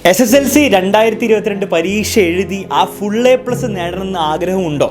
SSLC 2022 പരീക്ഷ എഴുതി ആ ഫുൾ എ പ്ലസ് നേടണമെന്ന് ആഗ്രഹമുണ്ടോ?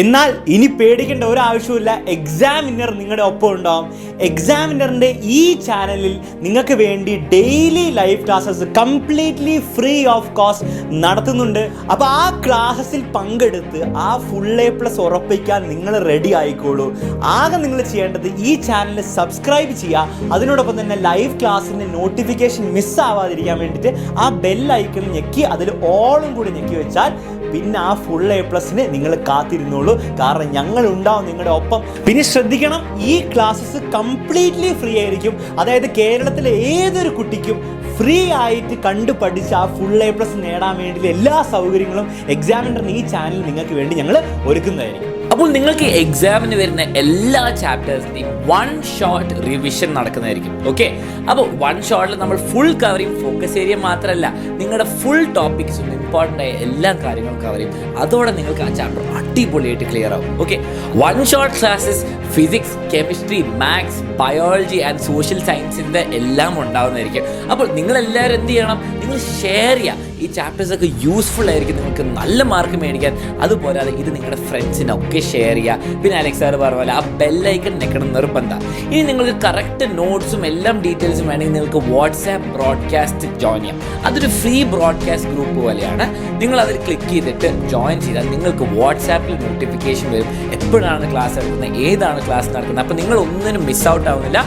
എന്നാൽ ഇനി പേടിക്കേണ്ട ഒരാവശ്യമില്ല. എക്സാമിനർ നിങ്ങളുടെ ഒപ്പം ഉണ്ടാവും. എക്സാമിനറിൻ്റെ ഈ ചാനലിൽ നിങ്ങൾക്ക് വേണ്ടി daily live classes completely free of cost നടത്തുന്നുണ്ട്. അപ്പോൾ ആ ക്ലാസ്സസിൽ പങ്കെടുത്ത് ആ ഫുൾ എ പ്ലസ് ഉറപ്പിക്കാൻ നിങ്ങൾ റെഡി ആയിക്കോളൂ. ആകെ നിങ്ങൾ ചെയ്യേണ്ടത് ഈ ചാനൽ സബ്സ്ക്രൈബ് ചെയ്യുക. അതിനോടൊപ്പം തന്നെ ലൈവ് ക്ലാസ്സിൻ്റെ നോട്ടിഫിക്കേഷൻ മിസ്സാവാതിരിക്കാൻ വേണ്ടിയിട്ട് ആ ബെൽ ഐക്കൺ ഞെക്കി അതിൽ ഓളും കൂടി ഞെക്കി വെച്ചാൽ പിന്നെ ആ ഫുൾ എ പ്ലസിന് നിങ്ങൾ കാത്തിരുന്നോളൂ. കാരണം ഞങ്ങൾ ഉണ്ടാവും നിങ്ങളുടെ ഒപ്പം. പിന്നെ ശ്രദ്ധിക്കണം, ഈ ക്ലാസ്സസ് കംപ്ലീറ്റ്ലി ഫ്രീ ആയിരിക്കും. അതായത് കേരളത്തിലെ ഏതൊരു കുട്ടിക്കും ഫ്രീ ആയിട്ട് കണ്ടു പഠിച്ച് ആ ഫുൾ എ പ്ലസ് നേടാൻ വേണ്ടി എല്ലാ സൗകര്യങ്ങളും എക്സാമിനറിന് ഈ ചാനൽ നിങ്ങൾക്ക് വേണ്ടി ഞങ്ങൾ ഒരുക്കുന്നതായിരിക്കും. അപ്പോൾ നിങ്ങൾക്ക് എക്സാമിന് വരുന്ന എല്ലാ ചാപ്റ്റേഴ്സിൻ്റെയും വൺ ഷോട്ട് റിവിഷൻ നടക്കുന്നതായിരിക്കും. ഓക്കെ, അപ്പോൾ വൺ ഷോട്ടിൽ നമ്മൾ ഫുൾ കവർ ചെയ്യും. ഫോക്കസ് ഏരിയ മാത്രമല്ല, നിങ്ങളുടെ ഫുൾ ടോപ്പിക്സും ഇമ്പോർട്ടൻ്റ് ആയ എല്ലാ കാര്യങ്ങളും കവർ ചെയ്യും. അതോടെ നിങ്ങൾക്ക് ആ ചാപ്റ്റർ അടിപൊളിയായിട്ട് ക്ലിയർ ആവും. Okay, one shot classes physics, chemistry, maths, biology and social സയൻസിൻ്റെ എല്ലാം ഉണ്ടാവുന്നതായിരിക്കും. അപ്പോൾ നിങ്ങളെല്ലാവരും എന്ത് ചെയ്യണം? നിങ്ങൾ ഷെയർ ചെയ്യുക. ഈ ചാപ്റ്റേഴ്സൊക്കെ യൂസ്ഫുൾ ആയിരിക്കും, നിങ്ങൾക്ക് നല്ല മാർക്ക് മേടിക്കാൻ. അതുപോരാതെ ഇത് നിങ്ങളുടെ ഫ്രണ്ട്സിനൊക്കെ ഷെയർ ചെയ്യുക. പിന്നെ അലക്സ് സാർ പറഞ്ഞ പോലെ ആ ബെല്ലൈക്കൺ നിൽക്കണം നിർബന്ധം. ഇനി നിങ്ങൾക്ക് കറക്റ്റ് നോട്ട്സും എല്ലാം ഡീറ്റെയിൽസും വേണമെങ്കിൽ നിങ്ങൾക്ക് വാട്സാപ്പ് ബ്രോഡ്കാസ്റ്റ് ജോയിൻ ചെയ്യാം. അതൊരു ഫ്രീ ബ്രോഡ്കാസ്റ്റ് ഗ്രൂപ്പ് പോലെയാണ്. നിങ്ങൾ അതിൽ ക്ലിക്ക് ചെയ്തിട്ട് ജോയിൻ ചെയ്താൽ നിങ്ങൾക്ക് വാട്സാപ്പിൽ നോട്ടിഫിക്കേഷൻ വരും എപ്പോഴാണ് ക്ലാസ് നടക്കുന്നത്, ഏതാണ് ക്ലാസ് നടക്കുന്നത്. അപ്പോൾ നിങ്ങൾ ഒന്നിനും മിസ് ഔട്ട് ആവുന്നില്ല.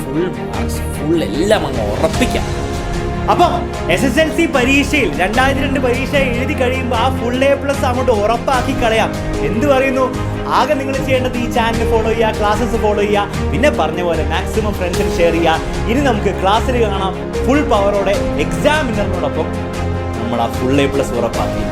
ഫുൾ മാർക്സ് ഫുൾ എല്ലാം അങ്ങ് ഉറപ്പിക്കാം. അപ്പം SSLC പരീക്ഷയിൽ 2002 പരീക്ഷ എഴുതി കഴിയുമ്പോൾ ആ ഫുൾ എ പ്ലസ് അങ്ങോട്ട് ഉറപ്പാക്കി കളയാം. എന്ത് പറയുന്നു? ആകെ നിങ്ങൾ ചെയ്യേണ്ടത് ഈ ചാനൽ ഫോളോ ചെയ്യുക, ക്ലാസ്സസ് ഫോളോ ചെയ്യുക, പിന്നെ പറഞ്ഞ പോലെ മാക്സിമം ഫ്രണ്ട്സിന് ഷെയർ ചെയ്യുക. ഇനി നമുക്ക് ക്ലാസ്സിൽ കാണാം ഫുൾ പവറോടെ എക്സാമിനറിനോടൊപ്പം നമ്മൾ ആ ഫുൾ എ പ്ലസ് ഉറപ്പാക്കി.